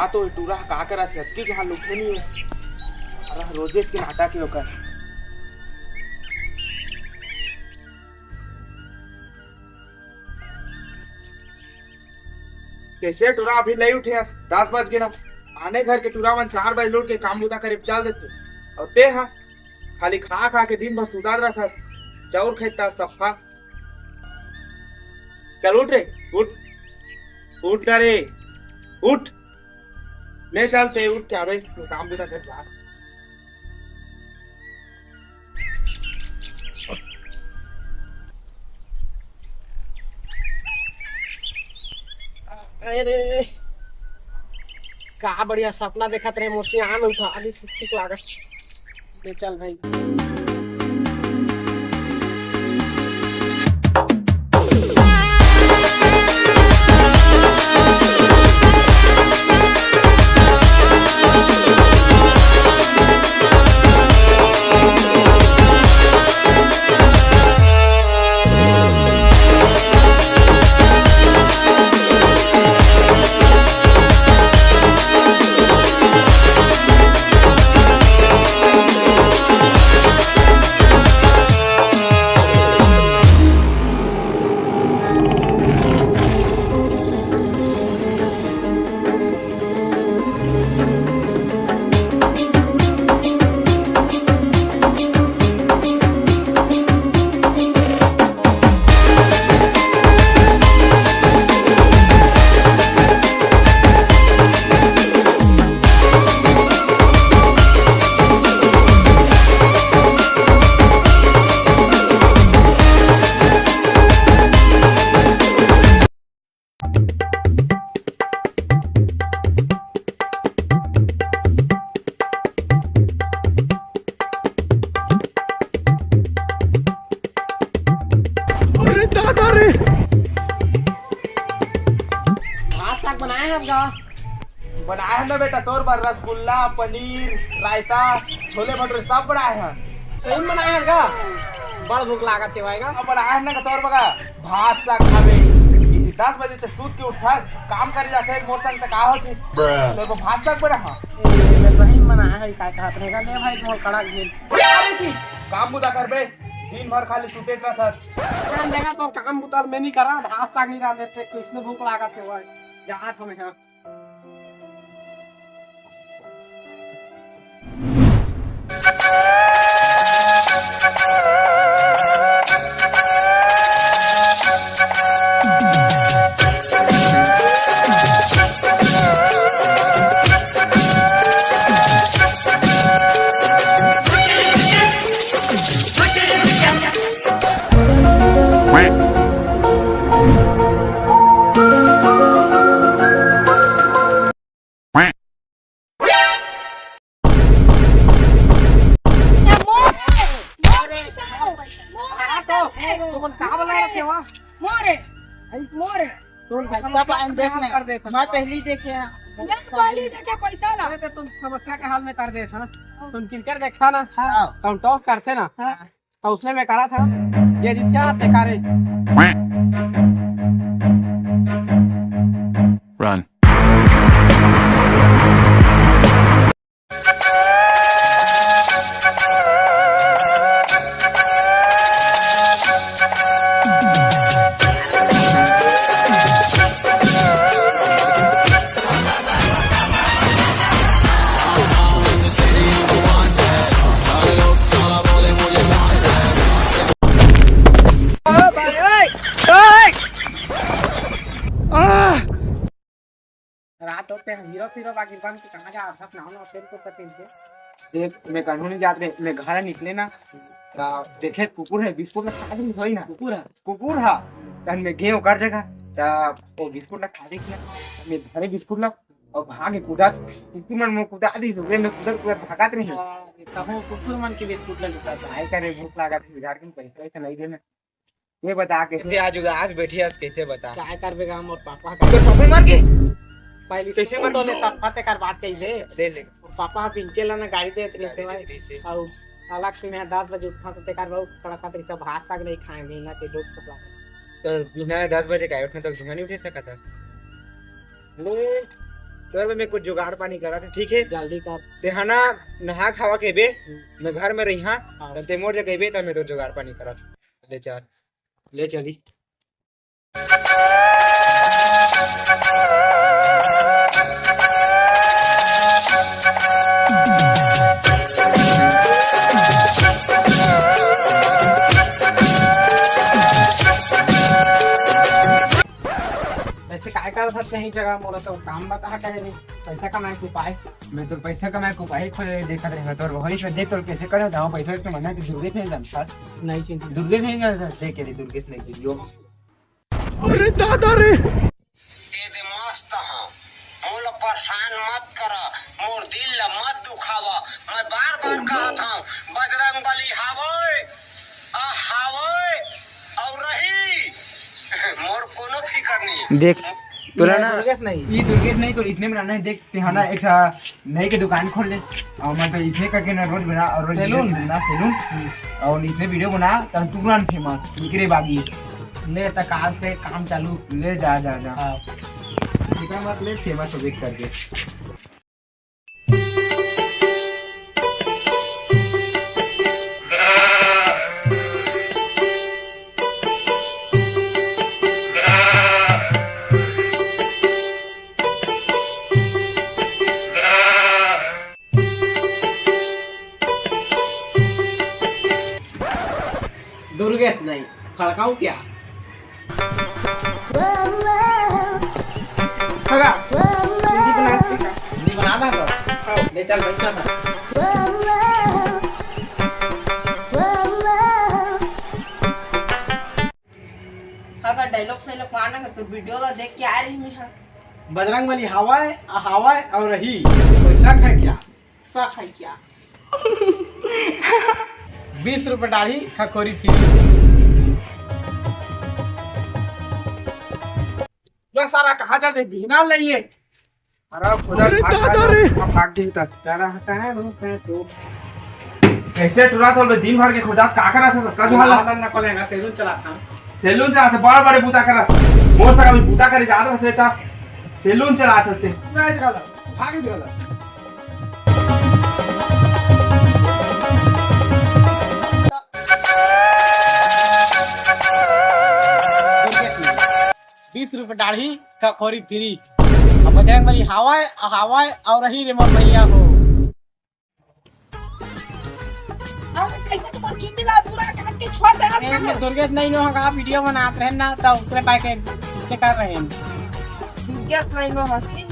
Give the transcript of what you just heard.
का तो टूरा का करा थे अतकी जहां लुटे नहीं है अरे रोजे के नाटक के ओकर कैसे टूरा अभी नहीं उठे 10 बज गए ना आने घर के टूरा मन 4 बजे लौट के काम बुदा करे चल देते और ते हाँ खाली खा खा के दिन भर सुता रहा चाउर खेता सफा चल उठ रे उठ उठ रे उठ ले चलते उठ क्या भाई काम बुदा कर ला अरे का बढ़िया सपना देखत रहे मोसी आन उठा आदि ठीक लागत ले चल भाई बनाया है ना बेटा तोर बार रसगुल्ला पनीर रायता छोले भटूरे सब बनाए हैं सही में बनाया है का बड़ भूख लागत है भाई का अब बनाया है ना तोर बगा भात साग खावे 10 बजे से सूत के उठस काम करे जाते मोर संग तक आवत तो भात साग बना हां सही में बनाया है का कहत रहेगा ले भाई मोर कड़ा गेल काम बुदा करबे दिन भर खाली सुते रहथस काम देगा तो काम बुतर में नहीं करा भात साग नहीं रांधे थे किसने भूख लागत है भाई जात हमें हां मैं पहली देखे हैं पैसा ना तो तुम समस्या के हाल में कर दे था ना तुम क्रिकेट देखता ना हम टॉस करते ना तो उसने में करा था ये जीतिया ते करे Run. रात होते हैं हीरो हीरो बाकी बन के कहां जा सब नाव ना तेल को पतिन से देख मैं कानूनी जात रे मैं घर निकले ना देखे कुकुर है बिस्कुट ना खा दी होई ना कुकुर हा तन में गे ओकर जगह ता ओ बिस्कुट ना खा दी ना मैं धरे बिस्कुट ना और भागे कूदा कुकुर मन में कूदा दी सुबह में कूदा भागत रही तब कुकुर मन के बिस्कुट ले लुटा भाई करे भूख लगा थी बिगाड़ के पैसा नहीं देना ये बता कैसे आज उदास बैठी है कैसे बता क्या करबेगा हम और पापा तो पापा मार के पहले कैसे तो ने सब पते कर बात कइले दे ले पापा पिंचे ला ना गाड़ी देत रहे भाई और अलग से मैं 10 बजे उठा तो तेकार बहुत कड़का तरी सब भात साग नहीं खाएंगे ना ते दूध पकला तो बिना 10 बजे का उठने तक झुंगा नहीं उठ सकता ले तो मैं कुछ जुगाड़ पानी करा था, ठीक है? जल्दी कर। ते हना नहा खावा के बे मैं घर में रही हाँ, ते मोर जगह बे तो मैं तो जुगाड़ पानी करा था। ले चल, ले चली। ऐसे काय कर सकते हैं जगह मोला तो काम बता क्या नहीं पैसा कमाए के उपाय। मैं तो पैसा कमाए को भाई खोल देखा रहेगा तो वही से देख तो कैसे करे था पैसा इसको मना कि दुर्गेश नहीं जानता, नहीं चिंता। दुर्गेश नहीं जानता देख के दुर्गेश नहीं कियो। अरे दादा रे दे मस्त हाँ मोला परेशान मत करा, मोर दिल ला मत दुखावा। मैं बार बार कहा था बजरंग बली हावोय हावोय और रही मोर कोनो फिकर नहीं। देख तोरा ना दुर्गेश नहीं, ये दुर्गेश नहीं तो इसने बनाना है। देख तिहाना एक नई के दुकान खोल ले और मैं तो इसने करके ना रोज बना और रोज सैलून बना सैलून और इसने वीडियो बना तो तुरंत फेमस निकरे बागी ले तक आज से काम चालू ले जा जा जा। हाँ। निकल मत ले फेमस हो देख करके। दुर्गेश नहीं खड़काऊ क्या खड़ा हिंदी बना था ले चल बैठा था। अगर डायलॉग से लोग मारना का तो वीडियो ला देख के आ रही मैं हाँ। बजरंग बली हवाए और रही पैसा है क्या शौक है क्या? 20 रुपए दाढ़ी खखोरी फ्री। जो सारा कहा जाते बिना लिए अरे खुदा भाग गई तक तेरा हटा है तो ऐसे टुरा तो दिन भर के खुदा का करा था का जो हाल ना कोलेगा सैलून चलाता सैलून चला था बड़े बड़े बूता करा मोर सका भी बूता करे ज्यादा रहते था सैलून चला थे भाग गया। 20 रुपए दाढ़ी का खोरी फ्री। अब बजरंग बली हवाए और रही रे मोर भैया हो। दुर्गेश नहीं नो होगा वीडियो बनाते रहे ना तो उसके पैके कर रहे हैं। क्या खाई में हंसी